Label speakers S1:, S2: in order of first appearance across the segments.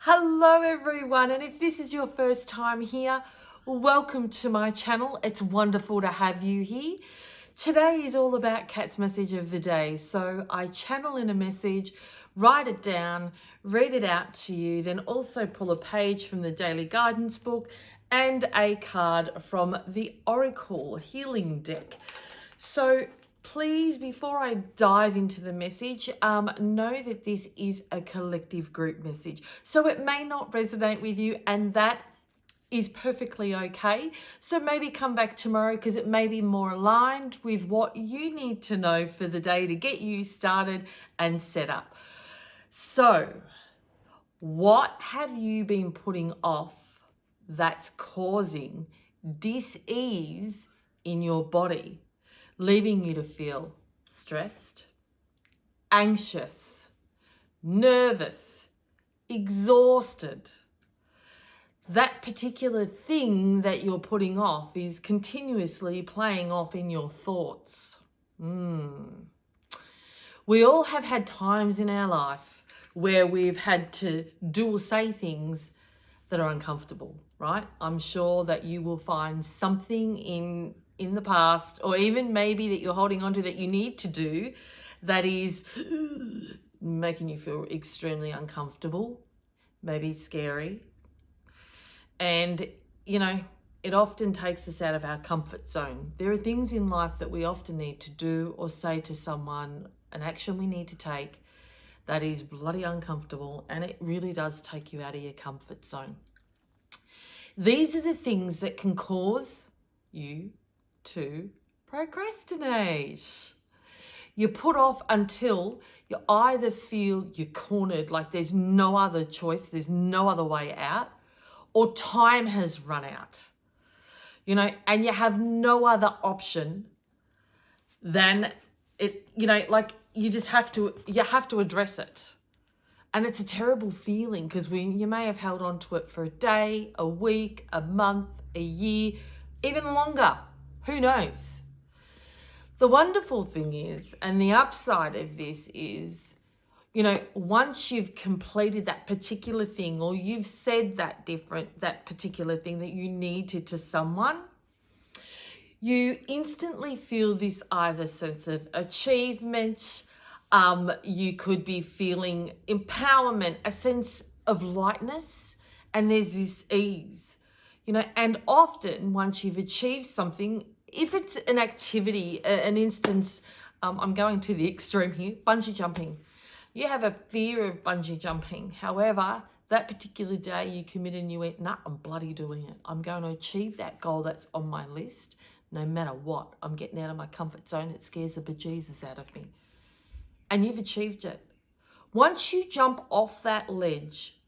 S1: Hello everyone, and if this is your first time here, welcome to my channel. It's wonderful to have you here. Today is all about Kat's message of the day. So I channel in a message, write it down, read it out to you, then also pull a page from the daily guidance book and a card from the Oracle healing deck. So please, before I dive into the message, know that this is a collective group message. So it may not resonate with you, and that is perfectly okay. So maybe come back tomorrow because it may be more aligned with what you need to know for the day to get you started and set up. So, what have you been putting off that's causing dis-ease in your body, leaving you to feel stressed, anxious, nervous, exhausted? That particular thing that you're putting off is continuously playing off in your thoughts. We all have had times in our life where we've had to do or say things that are uncomfortable, right? I'm sure that you will find something in the past, or even maybe that you're holding on to that you need to do, that is making you feel extremely uncomfortable, maybe scary. And, it often takes us out of our comfort zone. There are things in life that we often need to do or say to someone, an action we need to take that is bloody uncomfortable, and it really does take you out of your comfort zone. These are the things that can cause you to procrastinate. You put off until you either feel you're cornered, like there's no other choice, there's no other way out, or time has run out, and you have no other option than it, like you have to address it. And it's a terrible feeling because you may have held on to it for a day, a week, a month, a year, even longer. Who knows? The wonderful thing is, and the upside of this is, once you've completed that particular thing, or you've said that particular thing that you needed to someone, you instantly feel this either sense of achievement, you could be feeling empowerment, a sense of lightness, and there's this ease, and often once you've achieved something, if it's an activity, an instance, I'm going to the extreme here, bungee jumping. You have a fear of bungee jumping. However, that particular day you committed and you went, nah, I'm bloody doing it. I'm going to achieve that goal that's on my list, no matter what. I'm getting out of my comfort zone. It scares the bejesus out of me. And you've achieved it. Once you jump off that ledge,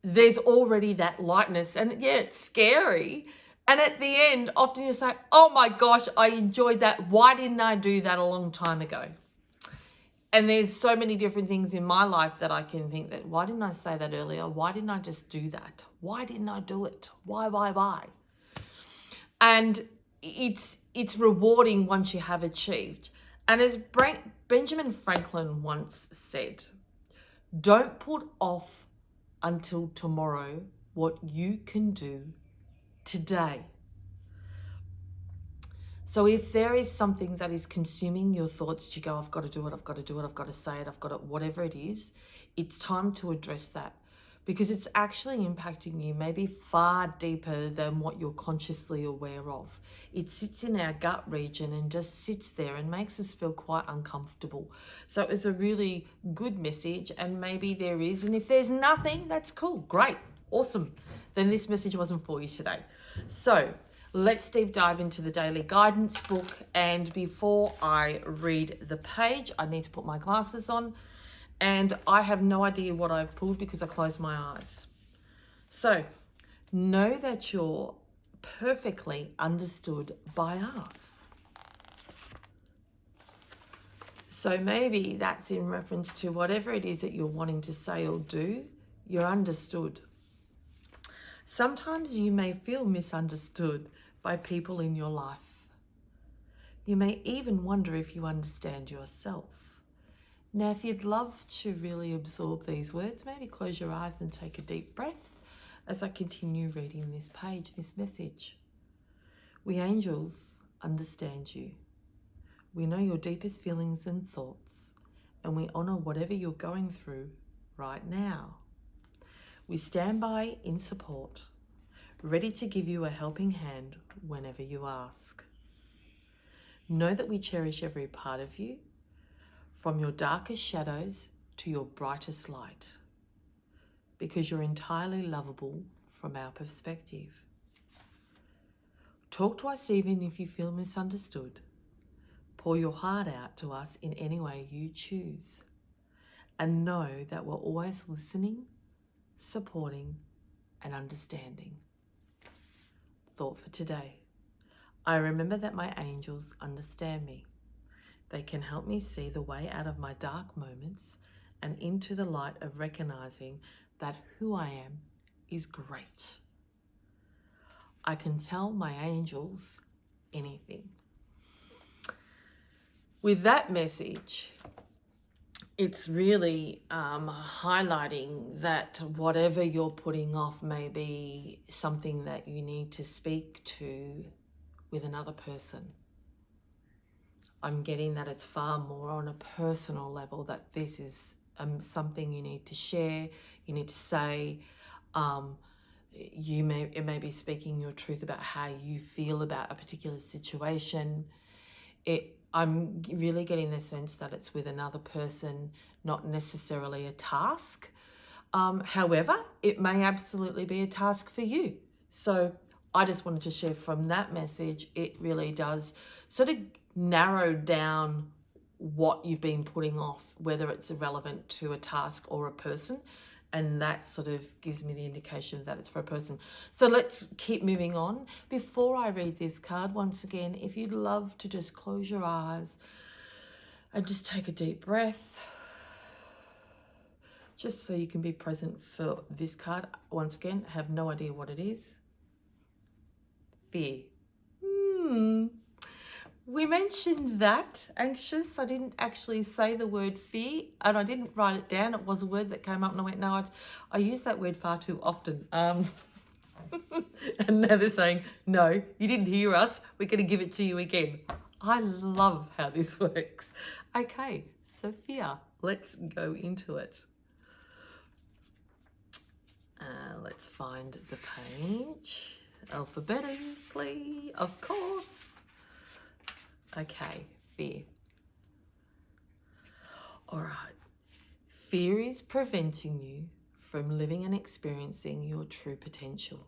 S1: there's already that lightness. And yeah, it's scary. And at the end, often you say, oh my gosh, I enjoyed that. Why didn't I do that a long time ago? And there's so many different things in my life that I can think that, why didn't I say that earlier? Why didn't I just do that? Why didn't I do it? Why? And it's rewarding once you have achieved. And as Benjamin Franklin once said, don't put off until tomorrow what you can do today. So if there is something that is consuming your thoughts, you go, I've got to do it, I've got to do it, I've got to say it, I've got to, whatever it is, it's time to address that, because it's actually impacting you maybe far deeper than what you're consciously aware of. It sits in our gut region and just sits there and makes us feel quite uncomfortable. So it's a really good message, and maybe there is, and if there's nothing, that's cool, great, awesome. Then this message wasn't for you today. So let's deep dive into the daily guidance book. And before I read the page, I need to put my glasses on. And I have no idea what I've pulled because I closed my eyes. So know that you're perfectly understood by us. So maybe that's in reference to whatever it is that you're wanting to say or do, you're understood. Sometimes you may feel misunderstood by people in your life. You may even wonder if you understand yourself. Now, if you'd love to really absorb these words, maybe close your eyes and take a deep breath as I continue reading this page, this message. We angels understand you. We know your deepest feelings and thoughts, and we honour whatever you're going through right now. We stand by in support, ready to give you a helping hand whenever you ask. Know that we cherish every part of you, from your darkest shadows to your brightest light, because you're entirely lovable from our perspective. Talk to us even if you feel misunderstood. Pour your heart out to us in any way you choose. And know that we're always listening, supporting, and understanding. Thought for today. I remember that my angels understand me. They can help me see the way out of my dark moments and into the light of recognizing that who I am is great. I can tell my angels anything. With that message, it's really highlighting that whatever you're putting off may be something that you need to speak to with another person. I'm getting that it's far more on a personal level, that this is something you need to share, you need to say. It may be speaking your truth about how you feel about a particular situation. I'm really getting the sense that it's with another person, not necessarily a task. However, it may absolutely be a task for you. So I just wanted to share from that message. It really does sort of narrow down what you've been putting off, whether it's relevant to a task or a person. And that sort of gives me the indication that it's for a person. So let's keep moving on. Before I read this card, once again, if you'd love to just close your eyes and just take a deep breath, just so you can be present for this card. Once again, I have no idea what it is. Fear. We mentioned that, anxious. I didn't actually say the word fear, and I didn't write it down. It was a word that came up, and I went, no, I use that word far too often. And now they're saying, no, you didn't hear us. We're going to give it to you again. I love how this works. Okay, so fear. Let's go into it. Let's find the page alphabetically, of course. Okay, fear. All right. Fear is preventing you from living and experiencing your true potential.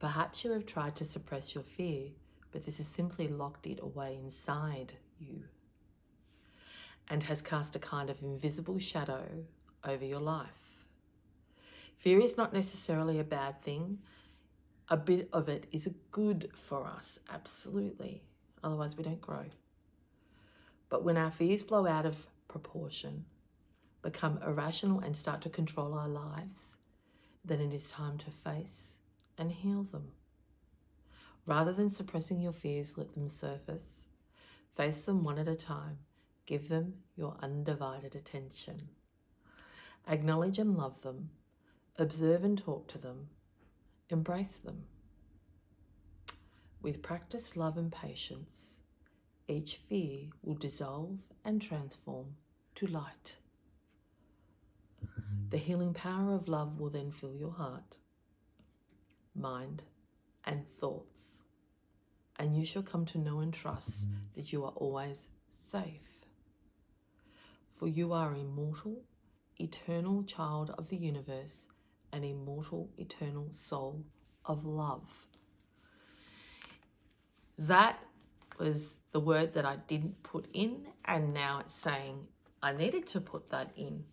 S1: Perhaps you have tried to suppress your fear, but this has simply locked it away inside you and has cast a kind of invisible shadow over your life. Fear is not necessarily a bad thing. A bit of it is good for us, absolutely. Otherwise, we don't grow. But when our fears blow out of proportion, become irrational and start to control our lives, then it is time to face and heal them. Rather than suppressing your fears, let them surface. Face them one at a time. Give them your undivided attention. Acknowledge and love them. Observe and talk to them. Embrace them. With practice, love and patience, each fear will dissolve and transform to light. The healing power of love will then fill your heart, mind, and thoughts, and you shall come to know and trust that you are always safe. For you are immortal, eternal child of the universe, an immortal, eternal soul of love. That was the word that I didn't put in, and now it's saying I needed to put that in,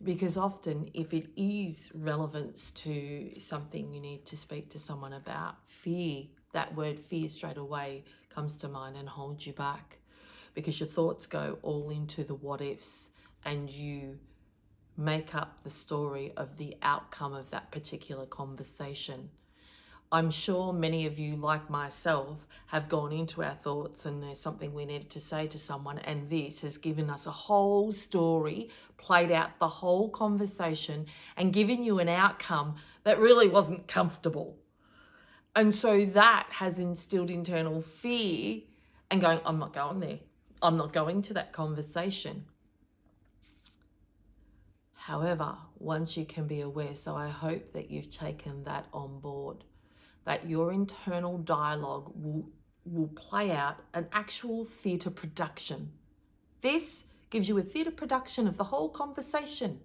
S1: because often if it is relevance to something you need to speak to someone about, fear, that word fear straight away comes to mind and holds you back, because your thoughts go all into the what ifs and you make up the story of the outcome of that particular conversation. I'm sure many of you, like myself, have gone into our thoughts and there's something we needed to say to someone, and this has given us a whole story, played out the whole conversation, and given you an outcome that really wasn't comfortable. And so that has instilled internal fear and going, I'm not going there. I'm not going to that conversation. However, once you can be aware, so I hope that you've taken that on board, that your internal dialogue will play out an actual theatre production. This gives you a theatre production of the whole conversation.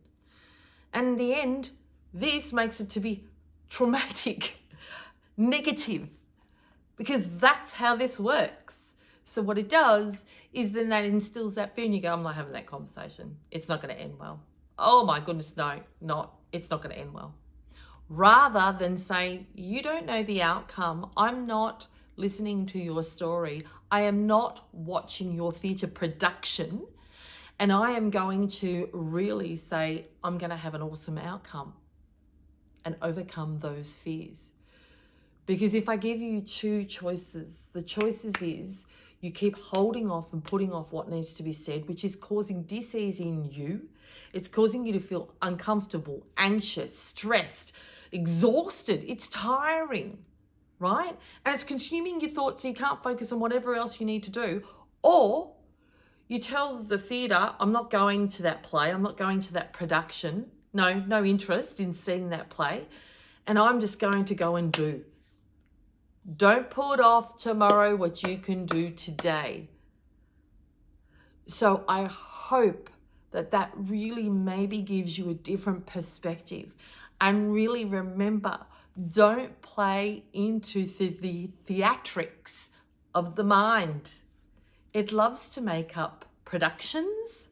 S1: And in the end, this makes it to be traumatic, negative, because that's how this works. So what it does is then that instills that fear and you go, I'm not having that conversation. It's not going to end well. Oh my goodness, no, it's not going to end well. Rather than say, you don't know the outcome. I'm not listening to your story. I am not watching your theatre production. And I am going to really say, I'm going to have an awesome outcome and overcome those fears. Because if I give you two choices, the choices is you keep holding off and putting off what needs to be said, which is causing dis-ease in you. It's causing you to feel uncomfortable, anxious, stressed, exhausted. It's tiring, right? And it's consuming your thoughts so you can't focus on whatever else you need to do. Or you tell the theatre, I'm not going to that play. I'm not going to that production. No interest in seeing that play. And I'm just going to go and do. Don't put off tomorrow what you can do today. So I hope that really maybe gives you a different perspective. And really remember, don't play into the theatrics of the mind. It loves to make up productions,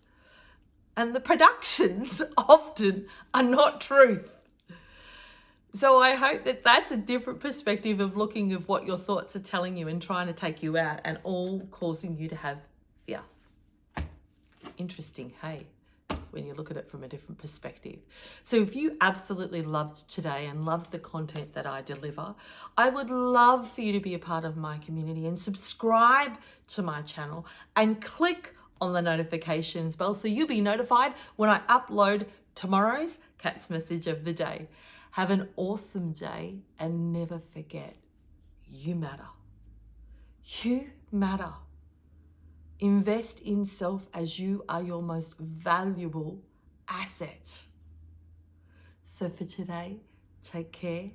S1: and the productions often are not truth. So I hope that that's a different perspective of looking at what your thoughts are telling you and trying to take you out, and all causing you to have fear. Interesting, hey, when you look at it from a different perspective. So if you absolutely loved today and loved the content that I deliver, I would love for you to be a part of my community and subscribe to my channel and click on the notifications bell so you'll be notified when I upload tomorrow's Cat's Message of the Day. Have an awesome day and never forget, you matter. You matter. Invest in self as you are your most valuable asset. So for today, take care